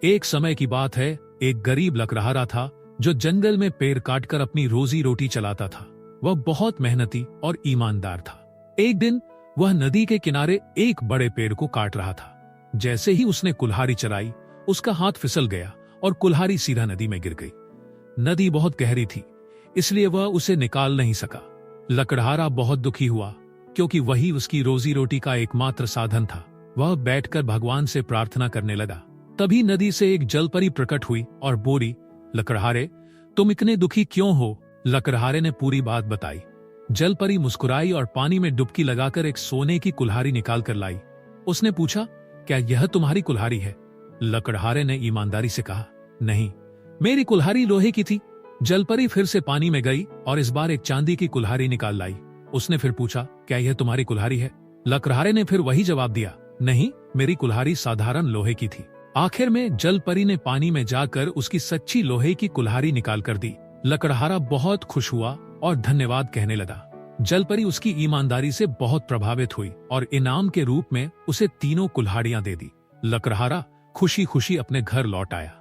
एक समय की बात है, एक गरीब लकड़हारा था जो जंगल में पेड़ काटकर अपनी रोजी रोटी चलाता था। वह बहुत मेहनती और ईमानदार था। एक दिन वह नदी के किनारे एक बड़े पेड़ को काट रहा था। जैसे ही उसने कुल्हाड़ी चलाई, उसका हाथ फिसल गया और कुल्हाड़ी सीधा नदी में गिर गई। नदी बहुत गहरी थी, इसलिए वह उसे निकाल नहीं सका। लकड़हारा बहुत दुखी हुआ, क्योंकि वही उसकी रोजी रोटी का एकमात्र साधन था। वह बैठकर भगवान से प्रार्थना करने लगा। तभी नदी से एक जलपरी प्रकट हुई और बोली, लकड़हारे, तुम इतने दुखी क्यों हो? लकड़हारे ने पूरी बात बताई। जलपरी मुस्कुराई और पानी में डुबकी लगाकर एक सोने की कुल्हाड़ी निकाल कर लाई। उसने पूछा, क्या यह तुम्हारी कुल्हाड़ी है? लकड़हारे ने ईमानदारी से कहा, नहीं, मेरी कुल्हाड़ी लोहे की थी। जलपरी फिर से पानी में गई और इस बार एक चांदी की कुल्हाड़ी निकाल लाई। उसने फिर पूछा, क्या यह तुम्हारी कुल्हाड़ी है? लकड़हारे ने फिर वही जवाब दिया, नहीं, मेरी कुल्हाड़ी साधारण लोहे की थी। आखिर में जलपरी ने पानी में जाकर उसकी सच्ची लोहे की कुल्हाड़ी निकाल कर दी। लकड़हारा बहुत खुश हुआ और धन्यवाद कहने लगा। जलपरी उसकी ईमानदारी से बहुत प्रभावित हुई और इनाम के रूप में उसे तीनों कुल्हाड़ियां दे दी। लकड़हारा खुशी खुशी अपने घर लौट आया।